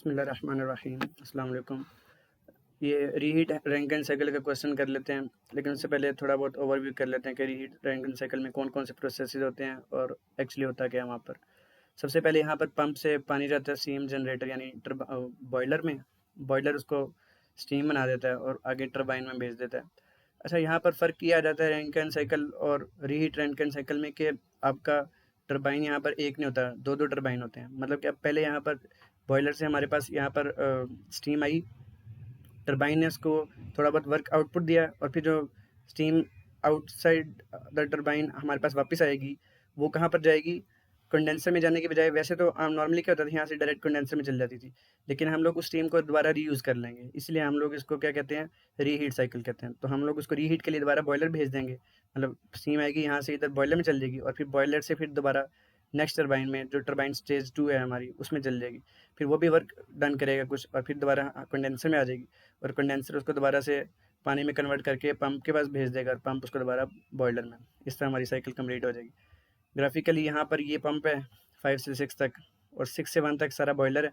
बिस्मिल्लाहिर्रहमानिर्रहीम। अस्सलाम वालेकुम। ये रीहीट रैंकिन साइकिल का क्वेश्चन कर लेते हैं, लेकिन उससे पहले थोड़ा बहुत ओवरव्यू कर लेते हैं कि रीहीट रैंकिन साइकिल में कौन कौन से प्रोसेसेस होते हैं और एक्चुअली होता क्या है वहाँ पर। सबसे पहले यहाँ पर पंप से पानी जाता है स्टीम जनरेटर यानी बॉयलर में। बॉयलर उसको स्टीम बना देता है और आगे टरबाइन में भेज देता है। अच्छा, यहाँ पर फ़र्क किया जाता है रैंकिन साइकिल और रीहीट रैंकिन साइकिल में कि आपका टरबाइन यहाँ पर एक नहीं होता, दो दो टरबाइन होते हैं। मतलब कि अब पहले यहाँ पर बॉयलर से हमारे पास यहाँ पर स्टीम आई, टरबाइन ने उसको थोड़ा बहुत वर्क आउटपुट दिया और फिर जो स्टीम आउटसाइड द टरबाइन हमारे पास वापस आएगी, वो कहाँ पर जाएगी? कंडेंसर में जाने के बजाय वैसे तो नॉर्मली क्या होता था, यहाँ से डायरेक्ट कंडेंसर में चल जाती थी, लेकिन हम लोग उस स्टीम को दोबारा रीयूज़ कर लेंगे, इसलिए हम लोग इसको क्या कहते हैं, रीहीट साइकिल कहते हैं। तो हम लोग उसको रीहीट के लिए दोबारा बॉयलर भेज देंगे, मतलब स्टीम आएगी यहाँ से इधर बॉयलर में चल जाएगी और फिर बॉयलर से फिर दोबारा नेक्स्ट टरबाइन में, जो टरबाइन स्टेज 2 है हमारी, उसमें चल जाएगी। फिर वो भी वर्क डन करेगा कुछ और फिर दोबारा कंडेंसर में आ जाएगी और कंडेंसर उसको दोबारा से पानी में कन्वर्ट करके पंप के पास भेज देगा और पंप उसको दोबारा बॉयलर में। इस तरह हमारी साइकिल कंप्लीट हो जाएगी। ग्राफिकली यहाँ पर ये पंप है 5 से 6 तक और 6 से 1 तक सारा बॉयलर है।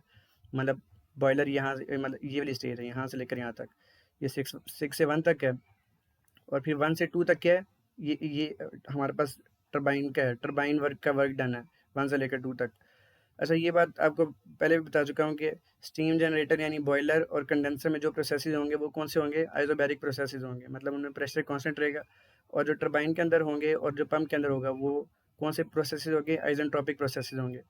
मतलब बॉयलर यहाँ मतलब ये वाली स्टेज है, यहाँ से लेकर यहाँ तक ये 6 से 1 तक है। और फिर 1 से 2 तक क्या है, ये हमारे पास टरबाइन का है, टरबाइन वर्क का वर्क डन है 1 से लेकर 2 तक। अच्छा, ये बात आपको पहले भी बता चुका हूँ कि स्टीम जनरेटर यानी बॉयलर और कंडेंसर में जो प्रोसेसेस होंगे वो कौन से होंगे? आइसोबैरिक प्रोसेसेस होंगे, मतलब उनमें प्रेशर कांस्टेंट रहेगा। और जो टरबाइन के अंदर होंगे और जो पंप के अंदर होगा वो कौन से प्रोसेसेस होंगे? आइसेंट्रोपिक प्रोसेसेस होंगे।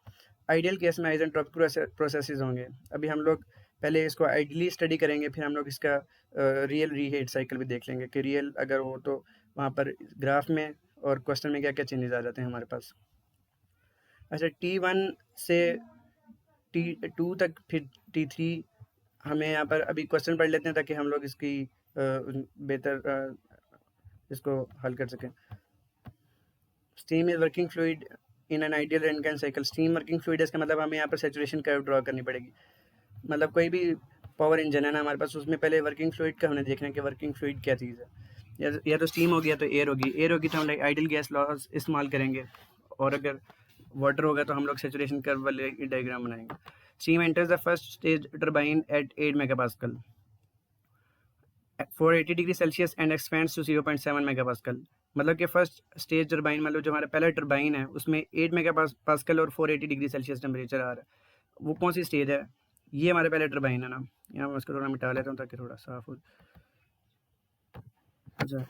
आइडियल केस में आइसेंट्रोपिक प्रोसेसेस होंगे। अभी हम लोग पहले इसको आइडियली स्टडी करेंगे, फिर हम लोग इसका रियल रीहीट साइकिल भी देख लेंगे कि रियल अगर हो तो वहाँ पर ग्राफ में और क्वेश्चन में क्या क्या चेंजेस आ जाते हैं हमारे पास। अच्छा, T1 से T2 तक, फिर T3 हमें यहाँ पर अभी क्वेश्चन पढ़ लेते हैं ताकि हम लोग इसकी बेहतर इसको हल कर सकें। Steam is working fluid in an ideal Rankine cycle. Steam working fluid है, इसका मतलब हमें यहाँ पर सैचुरेशन कर्व ड्रॉ करनी पड़ेगी। मतलब कोई भी पावर इंजन है ना हमारे पास, उसमें पहले वर्किंग फ्लूइड का हमने देखना है कि वर्किंग फ्लूइड क्या चीज़ है। या तो स्टीम हो गया तो एयर होगी, एयर होगी तो हम लोग आइडियल गैस लॉस इस्तेमाल करेंगे, और अगर वाटर होगा तो हम लोग सैचुरेशन कर्व वाले डायग्राम बनाएंगे। Steam enters the first stage turbine at 8 megapascal 480 degree Celsius and expands to 0.7 megapascal. मतलब कि फर्स्ट स्टेज टरबाइन, मतलब जो हमारा पहला टरबाइन है उसमें 8 मेगापास्कल और 480 डिग्री सेल्सियस टेम्परेचर आ रहा है। वो कौन सी स्टेज है? ये हमारे पहले टरबाइन है ना, यहाँ मैं उसको थोड़ा मिटा लेता हूँ ताकि थोड़ा साफ हो। अच्छा,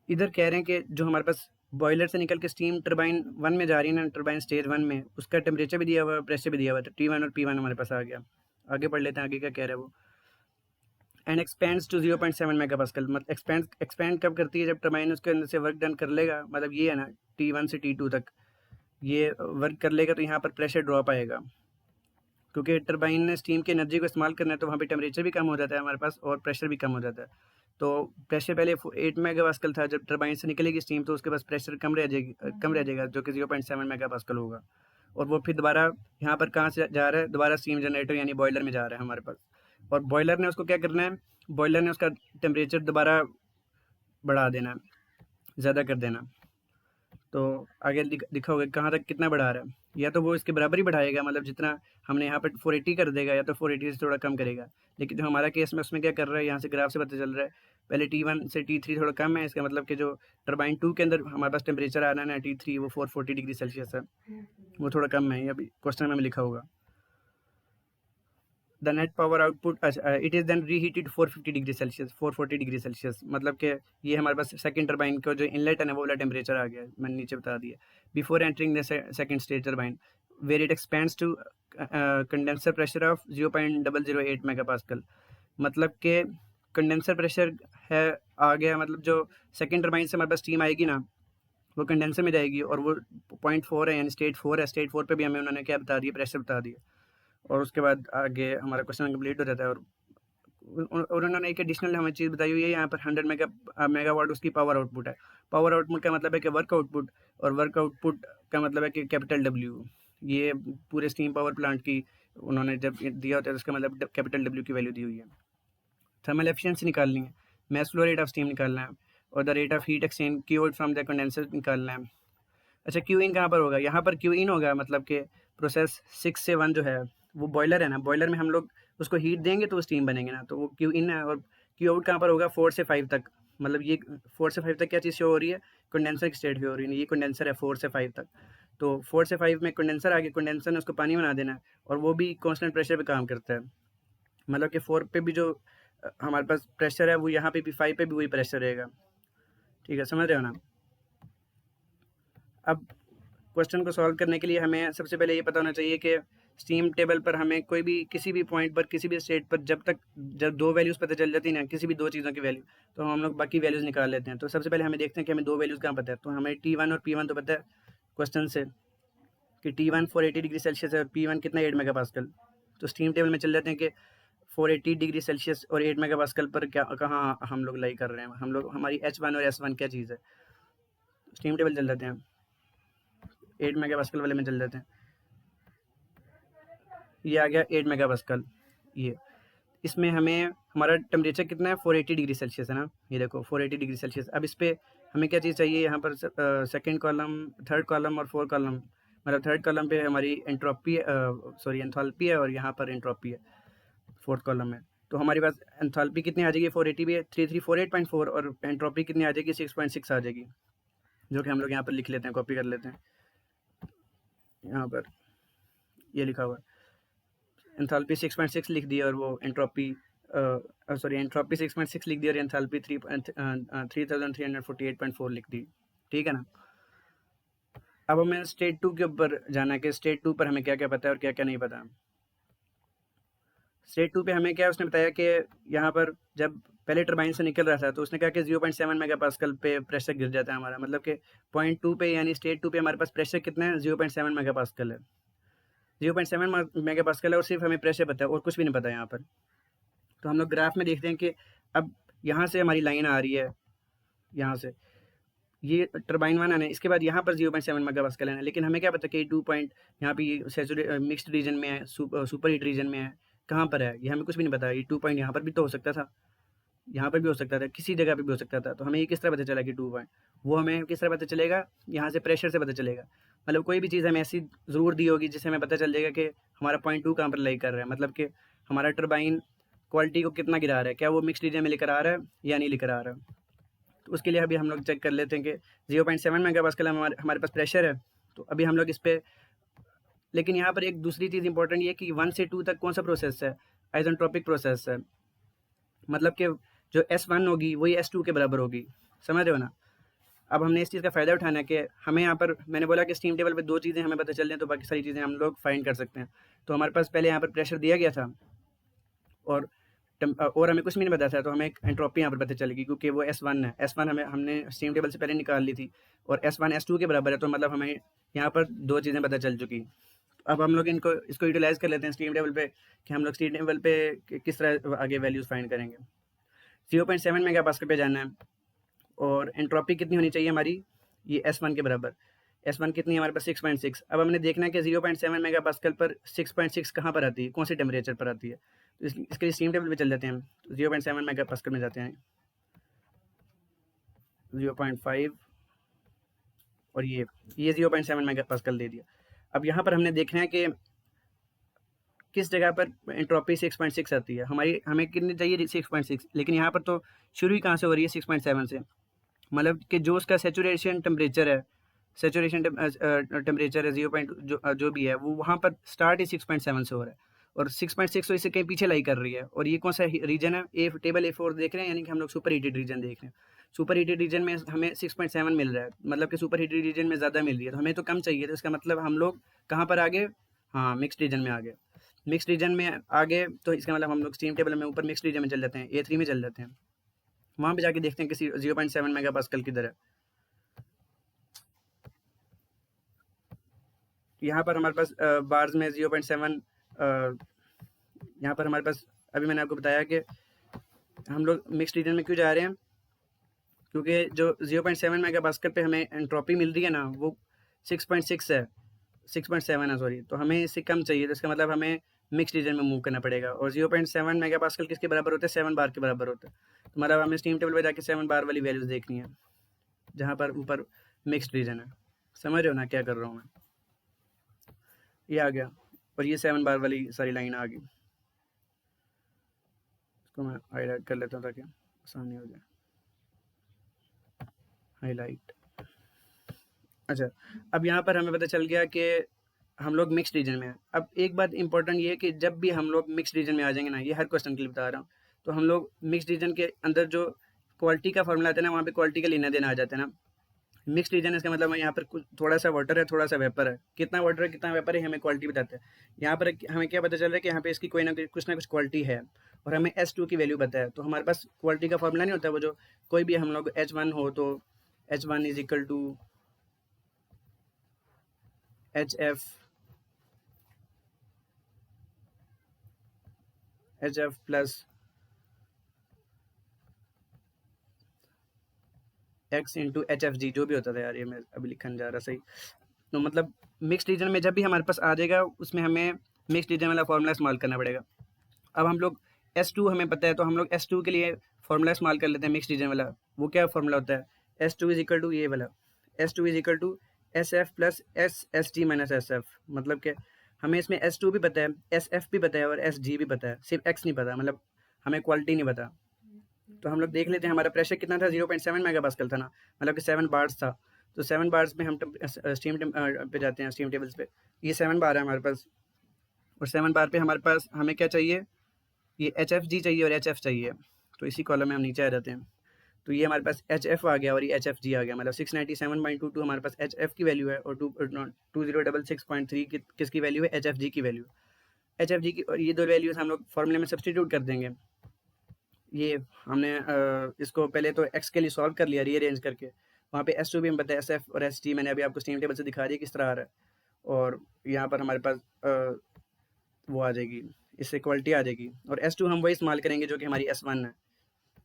इधर कह रहे हैं कि जो हमारे पास बॉयलर से निकल के स्टीम टरबाइन 1 में जा रही है ना, टरबाइन स्टेज 1 में, उसका टेम्परेचर भी दिया हुआ है, प्रेशर भी दिया हुआ है, तो T1 और P1 हमारे पास आ गया। आगे पढ़ लेते हैं आगे क्या कह रहा है वो। And expands to 0.7 megapascal. मतलब एक्सपेंड कब करती है? जब टरबाइन उसके अंदर से वर्क डन कर लेगा, मतलब ये है ना T1 से T2 तक ये वर्क कर लेगा तो यहाँ पर प्रेशर ड्रॉप आएगा, क्योंकि टरबाइन ने स्टीम की एनर्जी को इस्तेमाल करना है, तो वहाँ पे टेम्परेचर भी कम हो जाता है हमारे पास और प्रेशर भी कम हो जाता है। तो प्रेशर पहले 8 मेगापास्कल था, जब टरबाइन से निकलेगी स्टीम तो उसके पास प्रेशर कम रह जाएगा जो कि 0.7 मेगापास्कल होगा। और वो फिर दोबारा यहाँ पर कहाँ से जा रहा है? दोबारा स्टीम जनरेटर यानी बॉयलर में जा रहा है हमारे पास। और बॉयलर ने उसको क्या करना है? बॉयलर ने उसका टेम्परेचर दोबारा बढ़ा देना, ज़्यादा कर देना। तो आगे लिखा होगा कहाँ तक कितना बढ़ा रहा है, या तो वो इसके बराबर ही बढ़ाएगा, मतलब जितना हमने यहाँ पर 480 कर देगा, या तो 480 से थोड़ा कम करेगा। लेकिन जो हमारा केस में उसमें क्या कर रहा है, यहाँ से ग्राफ से पता चल रहा है पहले T1 से T3 थोड़ा कम है, इसका मतलब कि जो टरबाइन 2 के अंदर हमारे पास टेम्परेचर आ रहा है ना T3, वो 440 डिग्री सेल्सियस है, वो थोड़ा कम है, ये अभी क्वेश्चन में लिखा होगा। The net power output it is then reheated 450 degree Celsius 440 degree Celsius. मतलब कि ये हमारे पास सेकंड टरबाइन का जो इनलेट है ना वो वाला टेम्परेचर आ गया, मैंने नीचे बता दिया। Before entering the second stage turbine where it expands to condenser pressure of 0.008 megapascal. मतलब कि कंडेंसर प्रेशर है आ गया, मतलब जो सेकंड टरबाइन से हमारे पास स्टीम आएगी ना वो कंडेंसर में जाएगी, और वो 0.4 है यानी स्टेज 4 है। स्टेज 4 पे भी हमें उन्होंने क्या बता दिया? प्रेशर बता दिया। और उसके बाद आगे हमारा क्वेश्चन कंप्लीट हो जाता है। और उन्होंने एक एडिशनल हमें चीज़ बताई हुई है, यहाँ पर 100 मेगावाट उसकी पावर आउटपुट है। पावर आउटपुट का मतलब है कि वर्क आउटपुट, और वर्क आउटपुट का मतलब है कि कैपिटल W। ये पूरे स्टीम पावर प्लांट की उन्होंने जब दिया होता है तो उसका मतलब कैपिटल W की वैल्यू दी हुई है। थर्मल एफिशिएंसी निकालनी है, mass flow rate of steam निकालना है, और the rate of heat exchange Q from the condenser निकालना है। अच्छा, क्यू इन कहाँ पर होगा? यहाँ पर क्यू इन होगा, मतलब कि प्रोसेस 6 से 1 जो है वो बॉयलर है ना, बॉयलर में हम लोग उसको हीट देंगे तो स्टीम बनेंगे ना, तो वो क्यू इन है, और क्यू आउट कहाँ पर होगा 4 से 5 तक। मतलब ये 4 से 5 तक क्या चीज़ शो हो रही है, कंडेंसर की स्टेट शो हो रही है, ये कंडेंसर है 4 से 5 तक। तो 4 से 5 में कंडेंसर आ गया, कंडेंसर ने उसको पानी बना देना है, और वो भी कांस्टेंट प्रेशर पे काम करता है। मतलब कि 4 पे भी जो हमारे पास प्रेशर है वो यहाँ पे भी 5 पे भी वही प्रेशर रहेगा। ठीक है, समझ रहे हो ना। अब क्वेश्चन को सॉल्व करने के लिए हमें सबसे पहले ये पता होना चाहिए कि स्टीम टेबल पर हमें कोई भी किसी भी पॉइंट पर किसी भी स्टेट पर जब दो वैल्यूज़ पता चल जाती है ना, किसी भी दो चीज़ों की वैल्यू, तो हम लोग बाकी वैल्यूज़ निकाल लेते हैं। तो सबसे पहले हमें देखते हैं कि हमें दो वैल्यूज़ कहाँ पता है। तो हमें T1 और P1 तो पता है क्वेश्चन से कि T1 480 डिग्री सेल्सियस है और P1 कितना 8 मेगापास्कल। तो स्टीम टेबल में चल जाते हैं कि 480 डिग्री सेल्सियस और 8 मेगापास्कल पर क्या कहाँ हम लोग लाई कर रहे हैं, हम लोग हमारी H1 और S1 क्या चीज़ है। स्टीम टेबल चल जाते हैं, 8 मेगापास्कल वाले में चल जाते हैं। ये आ गया 8 मेगापास्कल। ये इसमें हमें हमारा टेम्परेचर कितना है, 480 डिग्री सेल्सियस है ना, ये देखो 480 डिग्री सेल्सियस। अब इस पे हमें क्या चीज़ चाहिए यहाँ पर, सेकंड कॉलम, थर्ड कॉलम और फोर्थ कॉलम। मतलब थर्ड कॉलम पे हमारी एंट्रोपी, सॉरी एंथैल्पी है, और यहाँ पर एंट्रोपी है फोर्थ कॉलम में। तो हमारे पास एंथैल्पी कितनी आ जाएगी, 480 भी है, 3348.4, और एंट्रोपी कितनी आ जाएगी, 6.6 आ जाएगी, जो कि हम लोग यहाँ पर लिख लेते हैं, कॉपी कर लेते हैं। यहाँ पर ये लिखा हुआ है, एंथैल्पी 6.6 लिख दिया, और वो एंट्रोपी सॉरी एंट्रोपी 6.6 लिख दी, और एंथैल्पी 3348.4 लिख दी। ठीक है ना। अब हमें स्टेट 2 के ऊपर जाना है कि स्टेट 2 पर हमें क्या क्या पता है और क्या क्या नहीं पता। स्टेट 2 पे हमें क्या उसने बताया कि यहाँ पर जब पहले टरबाइन से निकल रहा था तो उसने कहा कि 0.7 मेगापास्कल पे प्रेशर गिर जाता है हमारा। मतलब कि पॉइंट 2 पे यानी स्टेट 2 पे हमारे पास प्रेशर कितना है, 0.7 मेगापास्कल है। 0.7 मेगापास्कल है, और सिर्फ हमें प्रेशर पता है और कुछ भी नहीं पता यहाँ पर। तो हम लोग ग्राफ में देखते हैं कि अब यहाँ से हमारी लाइन आ रही है, यहाँ से ये टरबाइन 1 है, इसके बाद यहाँ पर 0.7 मेगापास्कल है, लेकिन हमें क्या पता कि 2 पॉइंट यहाँ पे मिक्स्ड रीजन में है, सुपर हीट रीजन में है, कहाँ पर है ये हमें कुछ भी नहीं पता। ये 2 पॉइंट यहाँ पर भी तो हो सकता था, यहाँ पर भी हो सकता था, किसी जगह पे भी हो सकता था। तो हमें ये किस तरह पता चला कि 2 पॉइंट, वो हमें किस तरह पता चलेगा, यहाँ से प्रेशर से पता चलेगा। मतलब कोई भी चीज़ हमें ऐसी ज़रूर दी होगी जिससे हमें पता चल जाएगा कि हमारा पॉइंट 2 कहाँ पर लाई कर रहा है। मतलब कि हमारा टरबाइन क्वालिटी को कितना गिरा रहा है, क्या वो मिक्स्ड रीजन में लेकर आ रहा है या नहीं लेकर आ रहा है। तो उसके लिए अभी हम लोग चेक कर लेते हैं कि 0.7 मेगापास्कल हमारे पास प्रेशर है। तो अभी हम लोग इस पर, लेकिन यहाँ पर एक दूसरी चीज़ इंपॉर्टेंट ये कि 1 से 2 तक कौन सा प्रोसेस है, आइसेंट्रोपिक प्रोसेस है। मतलब कि जो S1 होगी वही S2 के बराबर होगी, समझ रहे हो ना। अब हमने इस चीज़ का फ़ायदा उठाना है कि हमें यहाँ पर मैंने बोला कि स्टीम टेबल पे दो चीज़ें हमें पता चल जाएँ तो बाकी सारी चीज़ें हम लोग फाइंड कर सकते हैं। तो हमारे पास पहले यहाँ पर प्रेशर दिया गया था, और हमें कुछ भी नहीं पता था, तो हमें एक एंट्रोपी यहाँ पर पता चलेगी क्योंकि वो S1 है। S1 हमने स्टीम टेबल से पहले निकाल ली थी, और S1 S2 के बराबर है, तो मतलब हमें यहाँ पर दो चीज़ें पता चल चुकी। अब हम लोग इसको यूटिलाइज़ कर लेते हैं स्टीम टेबल पे कि हम लोग स्टीम टेबल पे किस तरह आगे वैल्यूज़ फाइंड करेंगे। 0.7 मेगापास्कल पे जाना है, और एंट्रोपी कितनी होनी चाहिए हमारी, ये S1 के बराबर। S1 कितनी है हमारे पास, 6.6। अब हमने देखना है कि 0.7 मेगापास्कल पर 6.6 कहाँ पर आती है, कौन से टेम्परेचर पर आती है। तो इसके लिए स्टीम टेबल पे चल जाते हैं हम। तो 0.7 मेगापास्कल में जाते हैं, 0.5, और ये 0.7 मेगापास्कल दे दिया। अब यहाँ पर हमने देखना है कि किस जगह पर एंट्रोपी 6.6 आती है हमारी, हमें कितनी चाहिए 6.6, लेकिन यहाँ पर तो शुरू ही कहाँ से हो रही है, 6.7 से। मतलब कि जो उसका सेचुरेशन टेम्परेचर है, सेचुरेशन टेम्परेचर है 0 पॉइंट जो भी है, वो वहाँ पर स्टार्ट ही 6.7 से हो रहा है, और 6.6 तो इससे कहीं पीछे लाई कर रही है। और ये कौन सा रीजन है, टेबल A4 देख रहे हैं, यानी कि हम लोग सुपर हीटेड रीजन देख रहे हैं। सुपर हीटेड रीजन में हमें 6.7 मिल रहा है, मतलब कि सुपर हीटेड रीजन में ज़्यादा मिल रही है, तो हमें तो कम चाहिए। तो इसका मतलब हम लोग कहाँ पर आ गए, हाँ मिक्सड रीजन में आ गए। मिक्सड रीजन में आगे तो इसका मतलब हम लोग स्टीम टेबल में ऊपर मिक्सड रीजन में चल जाते हैं, A3 में चल जाते हैं। वहाँ पे जाके देखते हैं किसी 0.7 मेगापास्कल किधर है। यहाँ पर हमारे पास बार्स में 0.7, यहाँ पर हमारे पास अभी मैंने आपको बताया कि हम लोग मिक्स्ड रीजन में क्यों जा रहे हैं, क्योंकि जो 0.7 मेगापास्कल पे हमें एंट्रोपी मिल रही है ना, वो 6.6 है, 6.7 है सॉरी। तो हमें इससे कम चाहिए, तो इसका मतलब हमें मिक्स रीजन में मूव करना पड़ेगा। और 0.7 मेगापास्कल किसके बराबर होते हैं, 7 बार के बराबर होते हैं। तो मतलब हमें स्टीम टेबल पे जाके 7 बार वाली वैल्यूज़ देखनी है, जहाँ पर ऊपर मिक्स्ड रीजन है। समझ रहे हो ना क्या कर रहा हूँ मैं, ये आ गया। और ये 7 बार वाली सारी लाइन आ गई। इसको मैं हाईलाइट कर लेता हूँ ताकि आसानी हो जाए। हाईलाइट। अच्छा, अब यहाँ पर हमें पता चल गया कि हम लोग मिक्स रीजन में हैं। अब एक बात इंपॉर्टेंट ये है कि जब भी हम लोग मिक्स रीजन में आ जाएंगे ना, ये हर क्वेश्चन के लिए बता रहा हूँ, तो हम लोग मिक्स रीजन के अंदर जो क्वालिटी का फॉर्मूला आता है ना, वहाँ पे क्वालिटी का लेना देना आ जाता है ना। मिक्स रीजन इसका मतलब है यहाँ पर कुछ थोड़ा सा वाटर है, थोड़ा सा वेपर है। कितना वाटर है कितना वेपर है हमें क्वालिटी बताता है। यहाँ पर हमें क्या पता चल रहा है कि यहाँ पे इसकी कोई ना कुछ क्वालिटी है, और हमें S2 की वैल्यू पता है। तो हमारे पास क्वालिटी का फॉर्मूला नहीं होता, वो जो कोई भी हम लोग H1 हो तो H1 is equal to HF plus X into HFG, जो भी होता था यार, ये मैं अभी लिखा नहीं जा रहा सही। तो मतलब मिक्स रीजन में जब भी हमारे पास आ जाएगा, उसमें हमें मिक्स रीजन वाला फॉर्मूला इस्तेमाल करना पड़ेगा। अब हम लोग S2 हमें पता है, तो हम लोग S2 के लिए फॉर्मूला इस्तेमाल कर लेते हैं मिक्स रीजन वाला। वो क्या फॉर्मूला होता है? S2 इज इक्वल टू ये वाला, S2 is equal to SF plus SSG minus SF। मतलब कि हमें इसमें S2 भी पता है, SF भी पता है और SG भी पता है, सिर्फ X नहीं पता, मतलब हमें क्वालिटी नहीं पता। तो हम लोग देख लेते हैं हमारा प्रेशर कितना था, 0.7 मेगा पास्कल था ना, मतलब कि 7 बार्स था। तो 7 बार्स में हम स्टीम पे जाते हैं, स्टीम टेबल्स पे। ये 7 बार है हमारे पास, और 7 बार पे हमारे पास हमें क्या चाहिए, ये HFG चाहिए और HF चाहिए। तो इसी कॉलम में हम नीचे आ जाते हैं। तो ये हमारे पास HF आ गया और ये HFG आ गया, मतलब 697.22 हमारे पास HF की वैल्यू है, और 2066.3 किसकी वैल्यू है? HFG की वैल्यू। HFG की, और ये दो वैल्यूज हम लोग फॉर्मूले में सब्सटीट्यूट कर देंगे। ये हमने इसको पहले तो x के लिए सॉल्व कर लिया रीअरेंज करके। वहाँ पे S2 भी हम पता है, SF और ST मैंने अभी आपको स्टीम टेबल से दिखा दिया किस तरह आ रहा है। और यहाँ पर हमारे पास वो आ जाएगी, इससे क्वालिटी आ जाएगी। और S2 हम वही इस्तेमाल करेंगे जो कि हमारी S1 है।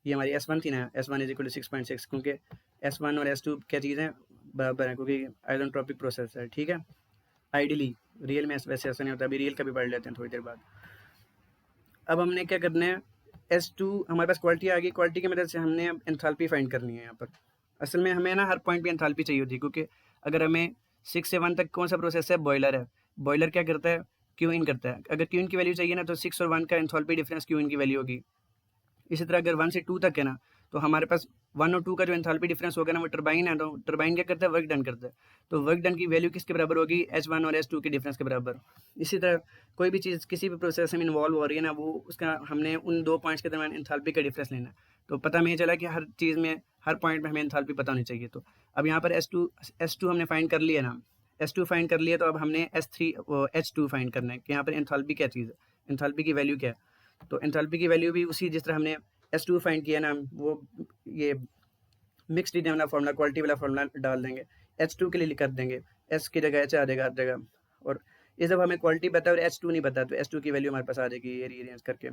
ये हमारी S1 थी ना, S1 इज इक्वल टू 6.6, क्योंकि S1 और S2 क्या चीज़ें बराबर है, क्योंकि आइसोट्रोपिक प्रोसेस है। ठीक है, आइडियली। रियल में वैसे ऐसा नहीं होता, अभी रियल का भी पढ़ लेते हैं थोड़ी देर बाद। अब हमने क्या करना है, S2 हमारे पास क्वालिटी आ गई, क्वालिटी की मदद से हमने अब एंथैल्पी फाइंड करनी है। यहाँ पर असल में हमें ना हर पॉइंट पे एंथैल्पी चाहिए होती है, क्योंकि अगर हमें 6 से 1 तक कौन सा प्रोसेस है, बॉयलर है। बॉयलर क्या करता है, क्यू इन करता है। अगर क्यू इन की वैल्यू चाहिए ना, तो 6 और 1 का एंथैल्पी डिफरेंस क्यू इन की वैल्यू होगी। इसी तरह अगर 1 से 2 तक है ना, तो हमारे पास 1 और 2 का जो एंथैल्पी डिफरेंस होगा ना, वो टरबाइन है, तो टरबाइन क्या करता है, वर्क डन करता है। तो वर्क डन की वैल्यू किसके बराबर होगी, H1 और H2 के डिफरेंस के बराबर। इसी तरह कोई भी चीज़ किसी भी प्रोसेस में इन्वॉल्व हो रही है ना, वो उसका हमने उन दो पॉइंट्स के दरमियान एंथैल्पी का डिफरेंस लेना है। तो पता हमें चला कि हर चीज़ में, हर पॉइंट में हमें एंथैल्पी पता होनी चाहिए। तो अब यहाँ पर S2 हमने फाइंड कर लिया ना, S2 फाइंड कर लिया, तो अब हमने H2 फाइंड करना है कि यहाँ पर एंथैल्पी क्या चीज़ है, एंथैल्पी की वैल्यू क्या है। तो एंथैल्पी की वैल्यू भी उसी जिस तरह हमने S2 फाइंड किया ना, वो ये मिक्स रीजन वाला फॉर्मूला, क्वालिटी वाला फॉर्मूला डाल देंगे। H2 के लिए कर देंगे, S की जगह H आ जाएगा हर जगह। और ये जब हमें क्वालिटी पता है और H2 नहीं पता, तो H2 की वैल्यू हमारे पास आ जाएगी, ये रीअरेंज करके।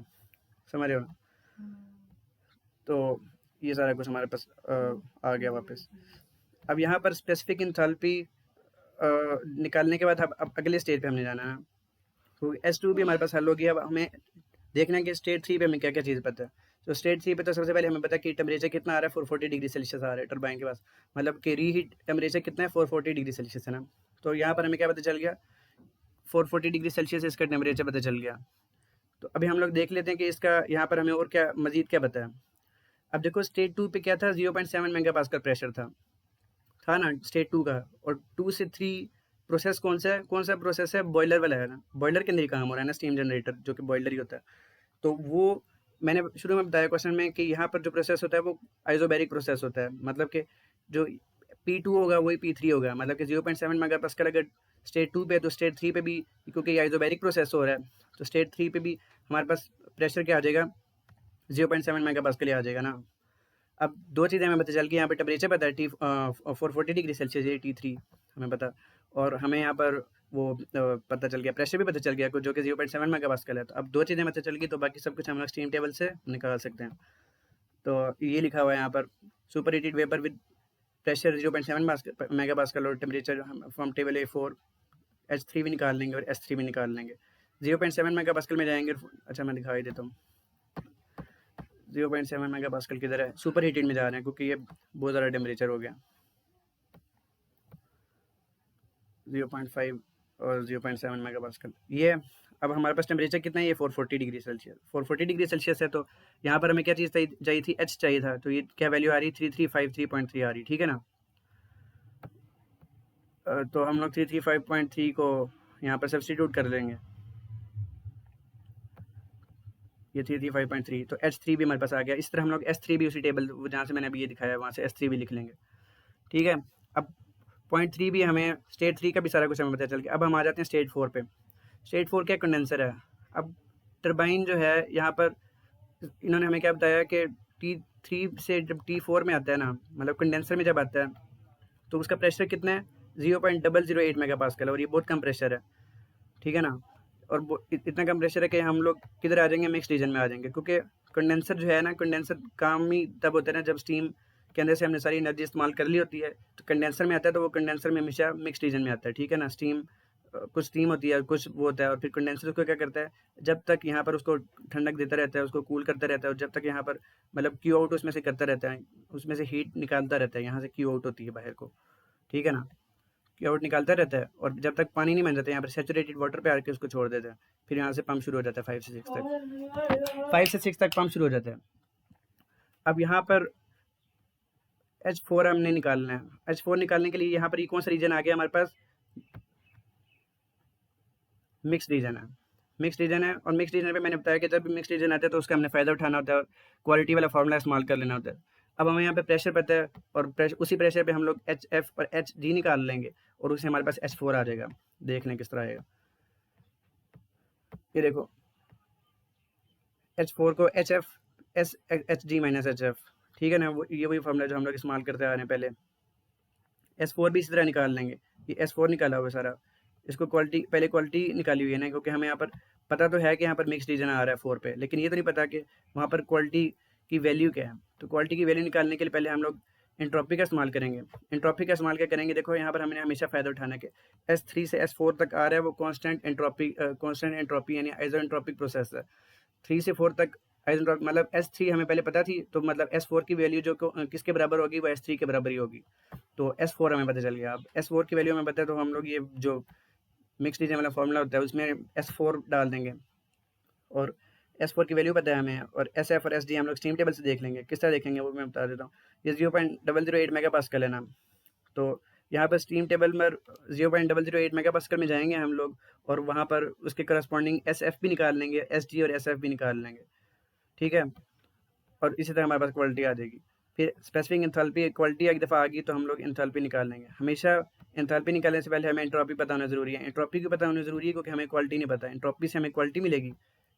समझ रहे हो ना? तो ये सारा कुछ हमारे पास आ गया वापस। अब यहाँ पर स्पेसिफिक इंथैल्पी निकालने के बाद अब अगले स्टेज पे हमने जाना है। तो S2 भी हमारे पास हल हो गया। अब हमें देखना है कि स्टेट 3 पे हमें क्या क्या चीज़ पता है। तो स्टेट 3 पे तो सबसे पहले हमें पता है कि टेम्परेचर कितना आ रहा है, 440 डिग्री सेल्सियस आ रहा है टरबाइन के पास। मतलब कि रीहीट टेम्परेचर कितना है, 440 डिग्री सेल्सियस है ना। तो यहाँ पर हमें क्या पता चल गया, 440 डिग्री सेल्सियस इसका टेम्परेचर पता चल गया। तो अभी हम लोग देख लेते हैं कि इसका यहाँ पर हमें और क्या मजीद क्या पता है। अब देखो स्टेट 2 पे क्या था, 0.7 मेगा पास्कल प्रेशर था ना स्टेट 2 का। और 2 से 3 प्रोसेस कौन सा प्रोसेस है, बॉयलर वाला है ना। बॉयलर के अंदर ही काम हो रहा है ना, स्टीम जनरेटर जो कि बॉयलर ही होता है। तो वो मैंने शुरू में बताया क्वेश्चन में कि यहाँ पर जो प्रोसेस होता है वो आइसोबैरिक प्रोसेस होता है। मतलब कि जो P2 होगा वही P3 होगा। मतलब कि 0.7 मेगा पास्कल अगर स्टेट 2 पे है, तो स्टेट 3 पे भी, क्योंकि ये आइसोबैरिक प्रोसेस हो रहा है, तो स्टेट 3 पे भी हमारे पास प्रेशर क्या आ जाएगा, 0.7 मेगा पास्कल आ जाएगा ना। अब दो चीज़ें हमें पता चल गई, यहाँ पे टेम्परेचर पता है, 440 डिग्री सेल्सियस है T3 हमें पता। और हमें यहाँ पर वो पता चल गया, प्रेशर भी पता चल गया जो कि 0.7 मेगा पास्कल है। तो अब दो चीज़ें पता चल गई, तो बाकी सब कुछ हम लोग स्टीम टेबल से निकाल सकते हैं। तो ये लिखा हुआ है यहाँ पर, superheated vapour with pressure 0.7 megapascal और temperature from table A4, H3 भी निकाल लेंगे और S3 भी निकाल लेंगे। 0.7 मेगा पास्कल में जाएंगे। अच्छा मैं दिखाई देता हूँ, 0.7 मेगा पास्कल किधर है, सुपर हीटेड में जा रहे हैं, क्योंकि ये बहुत ज़्यादा टेम्परेचर हो गया। 0.5 और 0.7 मेगा पास्कल। ये अब हमारे पास टेम्परेचर कितना है, ये 440 डिग्री सेल्सियस। 440 डिग्री सेल्सियस है, तो यहाँ पर हमें क्या चीज़ चाहिए थी, एच चाहिए था, तो ये क्या वैल्यू आ रही, 3353.3 आ रही, ठीक है ना। तो हम लोग 335.3 को यहाँ पर सब्सटीट्यूट कर लेंगे, ये 335.3, तो H3 भी हमारे पास आ गया। इस तरह हम लोग S3 भी उसी टेबल जहाँ से मैंने अभी ये दिखाया है वहाँ से S3 भी लिख लेंगे, ठीक है। अब पॉइंट 3 भी हमें, स्टेट 3 का भी सारा कुछ हमें पता चल गया। अब हम आ जाते हैं स्टेट 4 पे। स्टेट 4 क्या, कंडेंसर है। अब टरबाइन जो है यहाँ पर इन्होंने हमें क्या बताया कि T3 से जब T4 में आता है ना, मतलब कंडेंसर में जब आता है, तो उसका प्रेशर कितना है, 0.008 मेगा पास्कल है, और ये बहुत कम प्रेशर है, ठीक है ना। और इतना कम प्रेशर है कि हम लोग किधर आ जाएंगे, मिक्स रीजन में आ जाएंगे, क्योंकि कंडेंसर जो है ना, कंडेंसर काम ही तब होता है ना जब स्टीम के अंदर से हमने सारी एनर्जी इस्तेमाल कर ली होती है, तो कंडेंसर में आता है, तो वो कंडेंसर में हमेशा मिक्स रीजन में आता है, ठीक है ना। स्टीम कुछ स्टीम होती है, कुछ वो होता है, और फिर कंडेंसर उसको क्या करता है, जब तक यहाँ पर उसको ठंडक देता रहता है, उसको कूल करता रहता है, और जब तक यहाँ पर मतलब क्यू आउट उसमें से करता रहता है, उसमें से हीट निकालता रहता है, यहाँ से क्यू आउट होती है बाहर को, ठीक है ना। क्यू आउट निकालता रहता है, और जब तक पानी नहीं बन जाता, यहाँ पर सैचुरेटेड वाटर पे आके उसको छोड़ देते हैं, फिर यहाँ से पंप शुरू हो जाता है 5 से 6 तक, 5 से 6 तक पंप शुरू हो जाता है। अब यहाँ पर H4 हमने निकालना है। H4 निकालने के लिए यहाँ पर ये कौन सा रीजन आ गया हमारे पास, मिक्स रीजन है। मिक्स रीजन है, और मिक्स रीजन पे मैंने बताया कि जब भी मिक्स रीजन आता है तो उसका हमने फ़ायदा उठाना होता है, क्वालिटी वाला फार्मूला इस्तेमाल कर लेना होता है। अब हमें यहाँ पे प्रेशर पता है, और उसी प्रेशर पे हम लोग HF और HG निकाल लेंगे, और उससे हमारे पास H4 आ जाएगा। देख लें किस तरह आएगा, ये देखो H4 को HG माइनस HF, ठीक है ना। ये वही फार्मूला जो हम लोग इस्तेमाल करते आ रहे हैं पहले। S4 भी इसी तरह निकाल लेंगे, ये S4 निकाला हुआ सारा, इसको क्वालिटी, पहले क्वालिटी निकाली हुई है ना, क्योंकि हमें यहाँ पर पता तो है कि यहाँ पर मिक्स रीजन आ रहा है 4 पे, लेकिन ये तो नहीं पता कि वहाँ पर क्वालिटी की वैल्यू क्या है। तो क्वालिटी की वैल्यू निकालने के लिए पहले हम लोग एंट्रोपी का इस्तेमाल करेंगे। एंट्रोपी का इस्तेमाल क्या करेंगे, देखो यहाँ पर हमने हमेशा फ़ायदा उठाना है कि S3 से S4 तक आ रहा है वो कॉन्स्टेंट एंट्रोपी यानी आइसोएंट्रोपिक प्रोसेस है। 3 से 4 तक आइसोट्रॉपिक, मतलब S3 हमें पहले पता थी, तो मतलब S4 की वैल्यू जो किसके बराबर होगी, वो S3 के बराबर ही होगी। तो S4 हमें पता चल गया। अब S4 की वैल्यू हमें पता है, तो हम लोग ये जो मिक्स रीजन वाला फॉर्मूला होता है उसमें S4 डाल देंगे, और S4 की वैल्यू पता है हमें, और SF और SD हम लोग स्टीम टेबल से देख लेंगे। किस तरह देखेंगे वो मैं बता देता हूँ। ये 0.008 मेगा पास्कल है ना, तो यहाँ पर स्टीम टेबल में 0.008 मेगा पास्कल में जाएंगे हम लोग, और वहाँ पर उसके करस्पॉन्डिंग SF भी निकाल लेंगे, SD और SF भी निकाल लेंगे, ठीक है। और इसी तरह हमारे पास क्वालिटी आ जाएगी। फिर स्पेसिफिक एंथैल्पी, क्वालिटी एक दफ़ा आ गई तो हम लोग एंथैल्पी निकाल लेंगे। हमेशा एंथैल्पी निकालने से पहले हमें एंट्रोपी पता होना ज़रूरी है। एंट्रोपी क्यों पता होना ज़रूरी है, क्योंकि हमें क्वालिटी नहीं पता। एंट्रोपी से हमें क्वालिटी मिलेगी,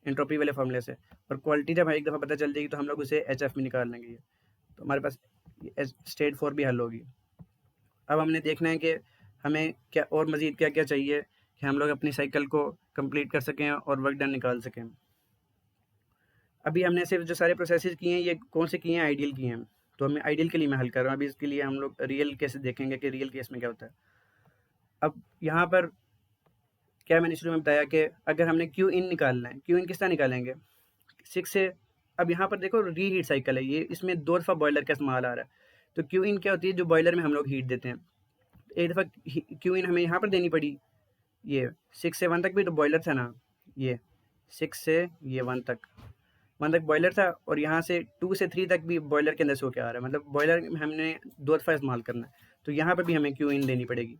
एंट्रोपी वाले फॉर्मूले से, और क्वालिटी जब एक दफ़ा पता चल जाएगी तो हम लोग उसे HF में निकाल लेंगे। तो हमारे पास स्टेट 4 भी हल होगी। अब हमने देखना है कि हमें क्या और मज़ीद क्या क्या चाहिए कि हम लोग अपनी साइकिल को कंप्लीट कर सकें और वर्क डन निकाल सकें। अभी हमने सिर्फ जो सारे प्रोसेसेस किए हैं, ये कौन से किए हैं, आइडियल किए हैं, तो हमें आइडियल के लिए मैं हल कर रहा हूँ। अभी इसके लिए हम लोग रियल केस देखेंगे कि रियल केस में क्या होता है। अब यहाँ पर क्या मैंने शुरू में बताया कि अगर हमने क्यू इन निकालना है, क्यू इन किस तरह निकालेंगे, 6 से। अब यहाँ पर देखो रीहीट साइकिल है ये, इसमें 2 दफ़ा बॉयलर का इस्तेमाल आ रहा है। तो क्यू इन क्या होती है, जो बॉयलर में हम लोग हीट देते हैं, एक दफ़ा क्यू इन हमें यहाँ पर देनी पड़ी। ये 6 से 1 तक भी तो बॉयलर था ना, ये 6 से ये 1 तक बॉयलर था, और यहाँ से 2 से 3 तक भी बॉयलर के अंदर से होकर आ रहा है, मतलब बॉयलर में हमने 2 दफ़ा इस्तेमाल करना है। तो यहाँ पर भी हमें क्यू इन देनी पड़ेगी।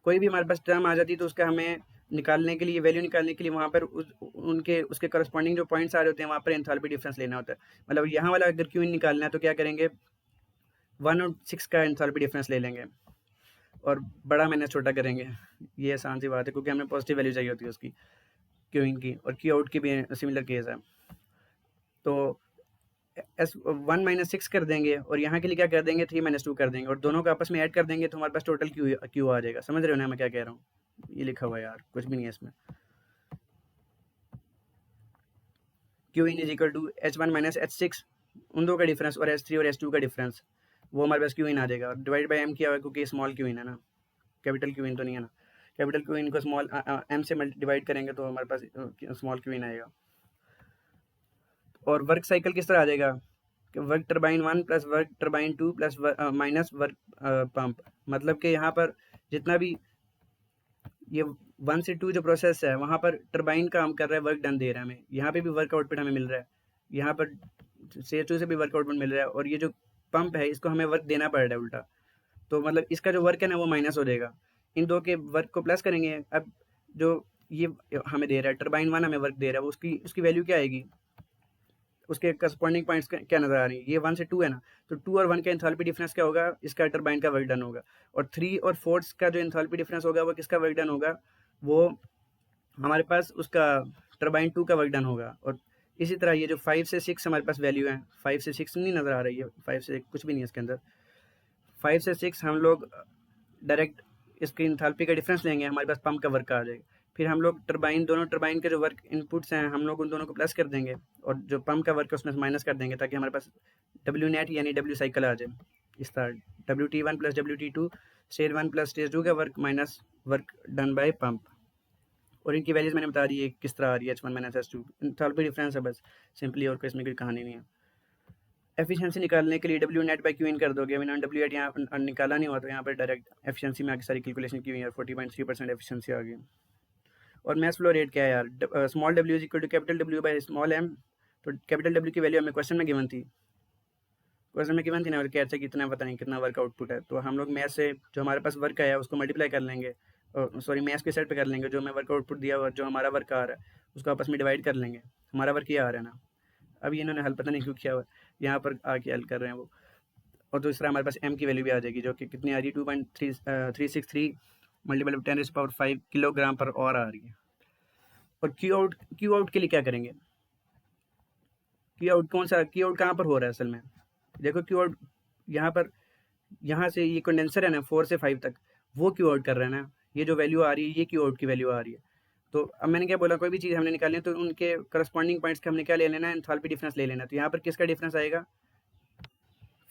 कोई भी हमारे पास टर्म आ जाती तो उसका हमें निकालने के लिए, वैल्यू निकालने के लिए वहाँ पर उसके करस्पॉन्डिंग जो पॉइंट्स आ रहे होते हैं वहाँ पर एंथैल्पी डिफरेंस लेना होता है। मतलब यहाँ वाला अगर क्यू इन निकालना है तो क्या करेंगे, 1 और 6 का एंथैल्पी डिफरेंस ले लेंगे, और बड़ा माइनस छोटा करेंगे। ये आसान सी बात है, क्योंकि हमें पॉजिटिव वैल्यू चाहिए होती है उसकी, क्यू इन की, और क्यू आउट की भी सिमिलर केस है। तो S1 - 6 कर देंगे, और यहाँ के लिए क्या कर देंगे, 3 - 2 कर देंगे, और दोनों को आपस में ऐड कर देंगे, तो हमारे पास टोटल क्यू आ जाएगा। समझ रहे हो ना मैं क्या कह रहा हूँ, ये लिखा हुआ है यार, कुछ भी नहीं है इसमें। Q in is equal to H1 - H6, उन दो का डिफरेंस, और H3 और H2 का डिफरेंस, वो हमारे पास क्यू इन आ जाएगा। डिवाइड बाई एम किया हुआ है, क्योंकि स्मॉल क्यू इन है ना, कैपिटल क्यू इन तो नहीं है ना। कैपिटल क्यू इन को स्मॉल एम से डिवाइड करेंगे तो हमारे पास स्मॉल क्यू इन आएगा। और वर्क साइकिल किस तरह आ जाएगा, work turbine 1 plus work turbine 2 plus minus work pump, मतलब कि यहाँ पर जितना भी ये 1 से 2 जो प्रोसेस है वहाँ पर टरबाइन काम कर रहा है, वर्क डन दे रहा है हमें, यहाँ पे भी वर्क आउटपुट हमें मिल रहा है, यहाँ पर CO2 से भी वर्क आउटपुट मिल रहा है, और ये जो पंप है इसको हमें वर्क देना पड़ रहा है उल्टा। तो मतलब इसका जो वर्क है ना वो माइनस हो जाएगा, इन दो के वर्क को प्लस करेंगे। अब जो ये हमें दे रहा है टरबाइन 1 हमें वर्क दे रहा है, वो उसकी उसकी वैल्यू क्या आएगी, उसके करस्पॉन्डिंग पॉइंट्स क्या नज़र आ रही है, ये 1 से 2 है ना, तो 2 और 1 का एंथैल्पी डिफरेंस क्या होगा, इसका टरबाइन का वर्क डन होगा। और 3 और 4 का जो एंथैल्पी डिफरेंस होगा वो किसका वर्क डन होगा, वो हमारे पास उसका टरबाइन 2 का वर्क डन होगा। और इसी तरह ये जो 5 से 6 हमारे पास वैल्यू है, 5 से 6 नहीं नज़र आ रही है, 5 से कुछ भी नहीं है इसके अंदर, 5 से 6 हम लोग डायरेक्ट इसकी इंथैल्पी का डिफरेंस लेंगे, हमारे पास पंप का वर्क आ जाएगा। फिर हम लोग टरबाइन, दोनों टरबाइन के जो वर्क इनपुट्स हैं हम लोग उन दोनों को प्लस कर देंगे, और जो पंप का वर्क है उसमें से माइनस कर देंगे, ताकि हमारे पास डब्ल्यू नेट यानी डब्ल्यू साइकिल आ जाए। इस तरह WT1 plus WT2 stage 1 plus stage 2 का work minus work done by pump. और इनकी वैल्यूज मैंने बता दी है किस तरह आ रही है, H1 minus H2, enthalpy difference है बस सिंपली, और कोई इसमें कोई कहानी नहीं है। एफिशिएंसी निकालने के लिए W net by Q in कर दोगे, मैंने डब्ल्यू नेट यहाँ निकाला नहीं हुआ, तो यहाँ पर डायरेक्ट एफिशिएंसी में आगे सारी कैलकुलेशन की हुई है, 40.3% एफिशिएंसी आ गई। और मैथ फ्लो रेट क्या है यार, small W is equal to capital W by small M. तो कैपिटल डब्ल्यू की वैल्यू हमें क्वेश्चन में गिवन थी, ना, और कहते कितना पता नहीं कितना वर्क आउटपुट है, तो हम लोग मैथ से जो हमारे पास वर्क आया उसको मल्टीप्लाई कर लेंगे, सॉरी मैथ के सेट पे कर लेंगे, जो हमें वर्क आउटपुट दिया और जो हमारा वर्क आ रहा है उसको आपस में डिवाइड कर लेंगे, हमारा वर्क ये आ रहा है ना। अभी इन्होंने हल पता नहीं क्यों किया हुआ, यहाँ पर आके हल कर रहे हैं वो। और दूसरा हमारे पास एम की वैल्यू भी आ जाएगी, जो कि कितनी आ रही है, 2.363 मल्टीपल 10⁻5 किलोग्राम पर और आ रही है। और क्यू आउट के लिए क्या करेंगे, क्यू आउट कौन सा, क्यू आउट कहाँ पर हो रहा है असल में, देखो क्यू आउट यहाँ पर, यहाँ से ये कंडेंसर है ना 4 से 5 तक, वो क्यू आउट कर रहा है ना, ये जो वैल्यू आ रही है ये क्यू आउट की वैल्यू आ रही है। तो अब मैंने क्या बोला, कोई भी चीज़ हमने निकालनी है तो उनके करस्पॉन्डिंग पॉइंट्स का हमने क्या ले लेना है, एंथैल्पी डिफरेंस ले लेना है। तो यहाँ पर किसका डिफरेंस आएगा,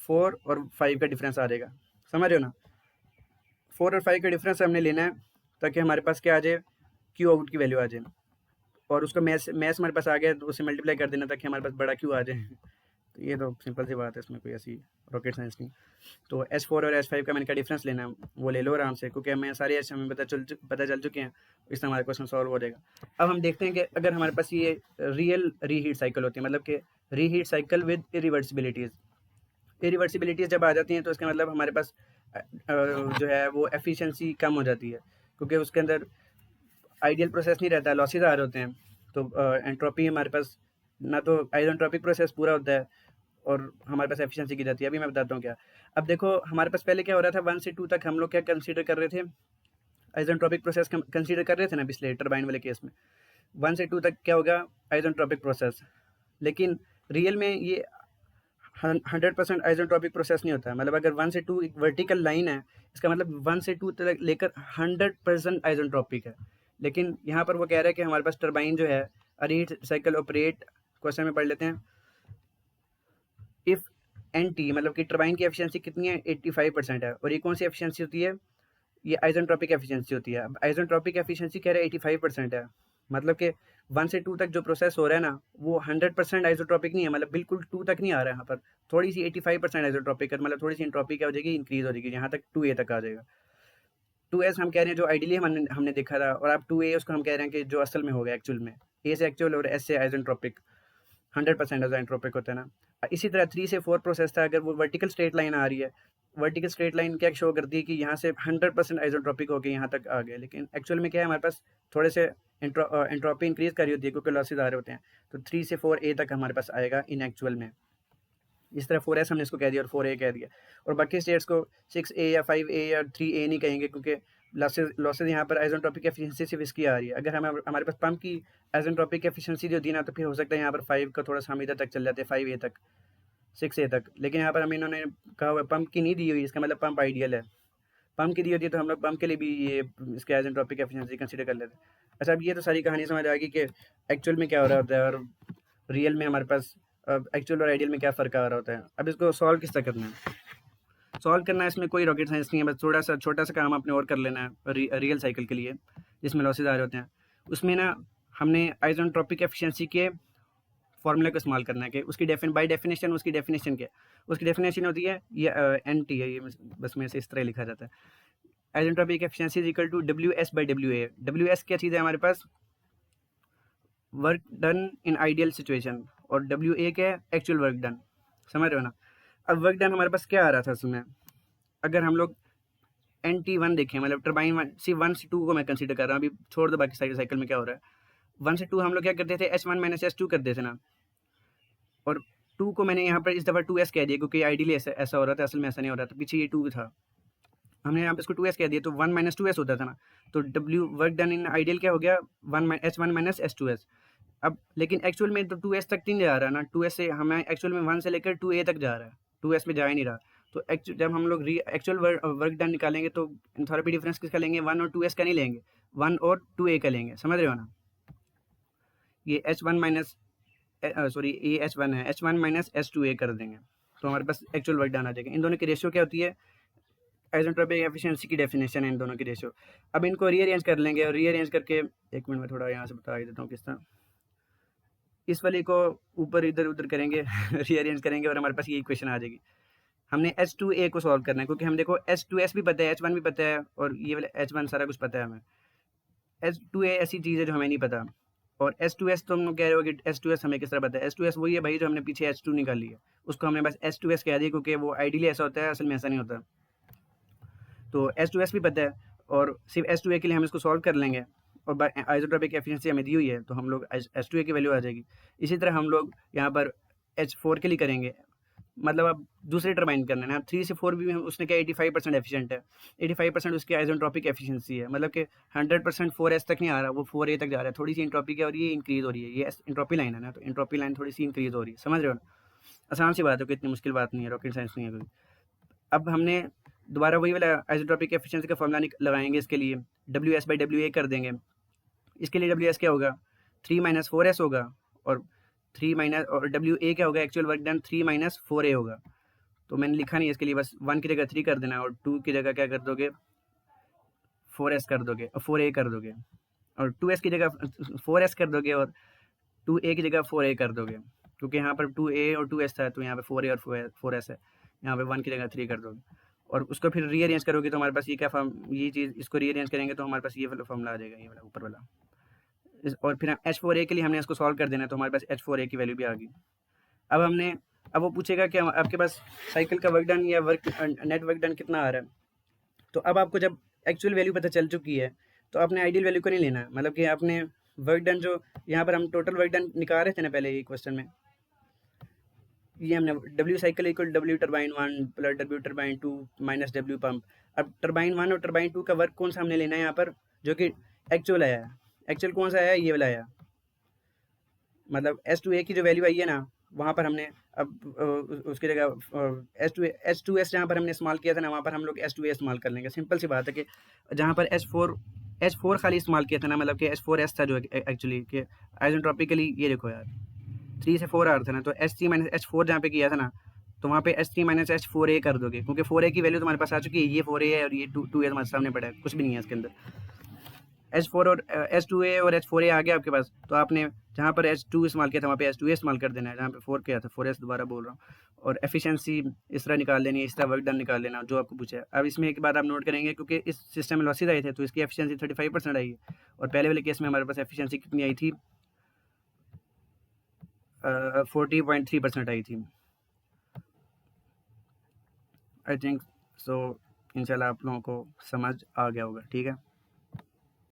4 और 5 का डिफरेंस आ जाएगा, समझ रहे हो ना। 4 और 5 का डिफरेंस हमने लेना है ताकि हमारे पास क्या आ जाए, क्यू आउट की वैल्यू आ जाए, और उसका मैथ्स हमारे पास आ गया तो उसे मल्टीप्लाई कर देना ताकि हमारे पास बड़ा क्यू आ जाए। तो ये तो सिंपल सी बात है, इसमें कोई ऐसी रॉकेट साइंस नहीं। तो H4 और H5 का मैंने क्या डिफरेंस लेना है वो ले लो आराम से, क्योंकि हमें सारे H हमें पता चल चुके हैं, इससे हमारा क्वेश्चन सॉल्व हो जाएगा। अब हम देखते हैं कि अगर हमारे पास ये रियल रीहीट साइकिल होती है, मतलब कि रीहीट साइकिल विद इरिवर्सिबिलिटीज़, इरिवर्सिबिलिटीज़ जब आ जाती हैं तो इसका मतलब हमारे पास जो है वो एफिशिएंसी कम हो जाती है, क्योंकि उसके अंदर आइडियल प्रोसेस नहीं रहता, लॉसेज आ रहे होते हैं। तो एंट्रोपी हमारे पास ना, तो आइसोट्रोपिक प्रोसेस पूरा होता है और हमारे पास एफिशिएंसी की जाती है। अभी मैं बताता हूँ क्या। अब देखो हमारे पास पहले क्या हो रहा था, 1 से 2 तक हम लोग क्या कंसीडर कर रहे थे, आइसोट्रोपिक प्रोसेस कंसीडर कर रहे थे ना पिछले टरबाइन वाले केस में। 1 से 2 तक क्या होगा, आइसोट्रोपिक प्रोसेस। लेकिन रियल में ये 100% आइसोट्रोपिक प्रोसेस नहीं होता है। मतलब अगर 1 से 2 एक वर्टिकल लाइन है, इसका मतलब 1 से 2 तक लेकर 100% आइसोट्रोपिक है। लेकिन यहाँ पर वो कह रहा है कि हमारे पास टरबाइन जो है, रीहीट साइकिल ऑपरेट, क्वेश्चन में पढ़ लेते हैं, इफ़ NT मतलब कि टरबाइन की एफिशिएंसी कितनी है, 85% है। और ये कौन सी एफिशिएंसी होती है, ये आइसोट्रोपिक एफिशिएंसी होती है। अब आइसोट्रोपिक एफिशिएंसी कह रहे हैं 85% है, मतलब कि 1 से 2 तक जो प्रोसेस हो रहा है ना वो 100% आइसोट्रोपिक नहीं है, मतलब बिल्कुल 2 तक नहीं आ रहा है। यहाँ पर थोड़ी सी 85% आइसोट्रोपिक है, मतलब थोड़ी सी एंट्रोपी क्या हो जाएगी, इंक्रीज हो जाएगी, यहाँ तक 2A तक आ जाएगा। 2S हम कह रहे हैं जो आइडियली हमने देखा था, और अब 2A उसको हम कह रहे हैं कि जो असल में हो गया एक्चुअल में, A से एक्चुअल और S से आइसोट्रोपिक, 100% आइसोट्रोपिक होता है ना। इसी तरह 3 से 4 प्रोसेस था, अगर वो वर्टिकल स्ट्रेट लाइन आ रही है, वर्टिकल स्ट्रेट लाइन क्या शो करती है कि यहाँ से 100% आइसोट्रोपिक होकर यहाँ तक आ गया। लेकिन एक्चुअल में क्या है, हमारे पास थोड़े से एंट्रोपी इंक्रीज करी होती है क्योंकि लॉसेज आ रहे होते हैं। तो 3 से 4A तक हमारे पास आएगा इन एक्चुअल में। इस तरह 4S हमने इसको कह दिया और 4A कह दिया, और बाकी स्टेट्स को 6A या 5A या 3A नहीं कहेंगे, क्योंकि लॉसेज यहाँ पर आइसोट्रोपिक एफिशिएंसी सिर्फ इसकी आ रही है। अगर हमारे पास पंप की आइसोट्रोपिक एफिशिएंसी जो दी ना, तो फिर हो सकता है यहाँ पर 5 का थोड़ा सा हम इधर तक चल जाते हैं, 5A तक, 6A तक। लेकिन यहाँ पर हम इन्होंने कहा हुआ पंप की नहीं दी हुई, इसका मतलब पंप आइडियल है। पंप की दी होती है तो हम लोग पंप के लिए भी ये इसके आइसोट्रोपिक एफिशिएंसी कंसीडर कर लेते हैं। अच्छा, अब ये तो सारी कहानी समझ आ गई कि एक्चुअल में क्या हो रहा होता है और रियल में हमारे पास एक्चुअल और आइडियल में क्या फ़र्क आ रहा होता है। अब इसको सॉल्व किस तरह करना है, सॉल्व करना है, इसमें कोई रॉकेट साइंस नहीं है, बस थोड़ा सा छोटा सा काम आपने और कर लेना है रियल साइकिल के लिए जिसमें लॉसेज आ रहे होते हैं। उसमें ना हमने आइसोट्रोपिक एफिशिएंसी के फॉर्मूला को इस्तेमाल करना है कि उसकी बाय डेफिनेशन उसकी डेफिनेशन क्या है। उसकी डेफिनेशन होती है ये NT है, ये बस में से इस तरह लिखा जाता है, isentropic efficiency is equal to WS/WA। WS क्या चीज़ है हमारे पास, work done in ideal situation, और WA क्या है, एक्चुअल वर्क डन। समझ रहे हो ना। अब वर्क डन हमारे पास क्या आ रहा था उसमें, अगर हम लोग NT1 देखें, मतलब टर्बाइन 1 से 2 को मैं कंसीडर कर रहा हूँ, अभी छोड़ दो बाकी साइकिल में क्या हो रहा है। 1 से 2 हम लोग क्या करते थे, H1 - H2 करते थे ना, और 2 को मैंने यहाँ पर इस दफ़ा 2S कह दिया, क्योंकि आइडियली ऐसा हो रहा था, असल में ऐसा नहीं हो रहा था, पीछे ये 2 था, हमने यहाँ पे इसको 2S कह दिया, तो 1 - 2S होता था ना। तो W work done in ideal क्या हो गया, H1 - H2S। अब लेकिन एक्चुअल में तो 2S तक नहीं जा रहा ना, 2S से हमें एक्चुअल में 1 से लेकर 2A तक जा रहा है, 2S में जा ही नहीं रहा। तो जब हम लोग एक्चुअल वर्क डन निकालेंगे तो एंथैल्पी डिफरेंस किसका लेंगे, 1 और 2S का नहीं लेंगे, 1 और 2A का लेंगे। समझ रहे हो ना। ये H1 माइनस सॉरी ये H1 है, H1 - H2A कर देंगे, तो हमारे पास एक्चुअल वर्क डन आ जाएगा। इन दोनों की रेशियो क्या होती है, आइसेंट्रोपिक एफिशिएंसी की डेफिनेशन है इन दोनों की रेशियो। अब इनको रीअरेंज कर लेंगे, और रीअरेंज करके, एक मिनट में थोड़ा यहाँ से बता देता हूँ किस तरह, इस वाले को ऊपर इधर उधर करेंगे रीअरेंज करेंगे, और हमारे पास ये इक्वेशन आ जाएगी। हमने H2A को सॉल्व करना है, क्योंकि हम देखो H2S भी पता है, H1 भी पता है, और ये वाला H1 सारा कुछ पता है हमें। H2A ऐसी चीज़ है जो हमें नहीं पता, और S2S तो हम लोग कह रहे हो कि S2S हमें किस तरह पता है। S2S वही है भाई जो हमने पीछे H2 निकाली है, उसको हमने बस H2S कह दिया, क्योंकि वो आइडियली ऐसा होता है, असल में ऐसा नहीं होता। तो H2S भी पता है, और सिर्फ H2A के लिए हम इसको सॉल्व कर लेंगे, और आइसोट्रोपिक एफिशिएंसी हमें दी हुई है, तो हम लोग H2A की वैल्यू आ जाएगी। इसी तरह हम लोग यहाँ पर H4 के लिए करेंगे, मतलब अब दूसरे टर्बाइन करना है ना। 3 से 4 भी उसने क्या 85% एफिशिएंट है, 85% उसकी आइसोट्रोपिक एफिशिएंसी है, मतलब कि 100% 4S तक नहीं आ रहा, वो 4A तक जा रहा है। थोड़ी सी इंट्रोपी है, और ये इंक्रीज हो रही है, ये इंट्रोपी लाइन है ना, तो इंट्रोपी लाइन थोड़ी सी इंक्रीज हो रही है। समझ रहे हो ना। आसान सी बात है, कि इतनी मुश्किल बात नहीं है, रॉकेट साइंस नहीं है कोई। अब हमने दोबारा वही वाला आइसोट्रोपिक एफिशिएंसी का फॉर्मूला लगाएंगे, इसके लिए WS/WA कर देंगे। इसके लिए WS क्या होगा, 3 - 4S होगा, और 3 और WA क्या होगा, एक्चुअल वर्क डन 3 - 4A होगा। तो मैंने लिखा नहीं है इसके लिए, बस 1 की जगह 3 कर देना, और 2 की जगह क्या कर दोगे, 4S कर दोगे, और 4A कर दोगे, और 2S की जगह 4S कर दोगे, और 2A की जगह 4A कर दोगे, क्योंकि यहाँ पर 2A और 2S था, तो यहाँ पे 4A और 4S है, यहाँ पे 1 की जगह 3 कर दोगे, और उसको फिर रीअरेंज करोगे तो हमारे पास ये क्या फॉर्म, ये चीज़ इसको रीअरेंज करेंगे तो हमारे पास ये वाला फॉर्मूला आ जाएगा, ये वाला ऊपर वाला। और फिर H4A के लिए हमने इसको सॉल्व कर देना है, तो हमारे पास H4A की वैल्यू भी आ गई। अब वो पूछेगा कि आपके पास साइकिल का वर्क डन या नेट वर्क डन कितना आ रहा है। तो अब आपको जब एक्चुअल वैल्यू पता चल चुकी है, तो आपने आइडियल वैल्यू को नहीं लेना है, मतलब कि आपने वर्क डन जो यहाँ पर हम टोटल वर्क डन निकाल रहे थे ना पहले ये क्वेश्चन में, ये हमने W cycle equal W turbine 1 plus W turbine 2 minus W pump. अब टर्बाइन 1 और टर्बाइन 2 का वर्क कौन सा हमने लेना है यहाँ पर, जो कि एक्चुअल आया है। एक्चुअल कौन सा आया है, ये वाला आया, मतलब H2A की जो वैल्यू आई है ना, वहाँ पर हमने अब उसकी जगह H2S जहाँ पर हमने इस्तेमाल किया था ना, वहाँ पर हम लोग H2A इस्तेमाल कर लेंगे। सिंपल सी बात है कि जहाँ पर H4 खाली इस्तेमाल किया था ना, मतलब कि H4S था जो एक्चुअली कि आइसोट्रोपिकली, ये देखो यार 3 से 4 आ रहा था ना, तो H3 - H4 जहाँ पे किया था ना, तो वहाँ पे H3 - H4A कर दोगे, क्योंकि 4A की वैल्यू तुम्हारे पास आ चुकी है, ये 4A है, और ये 2A तुम्हारे सामने पड़ा है, कुछ भी नहीं है इसके अंदर। H4 और H2A और H4A आ गया आपके पास, तो आपने जहाँ पर H2 इस्तेमाल किया था वहाँ पे H2A इस्तेमाल कर देना है, जहाँ पे 4 किया था 4S दोबारा बोल रहा हूँ। और एफिशिएंसी इस तरह निकाल लेनी है, इस तरह वर्क डन निकाल लेना जो आपको पूछा है। अब इसमें एक बात आप नोट करेंगे, क्योंकि इस सिस्टम में लॉसेज आए थे, तो इसकी एफिशिएंसी 35% आई है, और पहले वाले केस में हमारे पास एफिशिएंसी कितनी आई थी, 40.3% आई थी, आई थिंक। सो इंशाल्लाह आप लोगों को समझ आ गया होगा, ठीक है।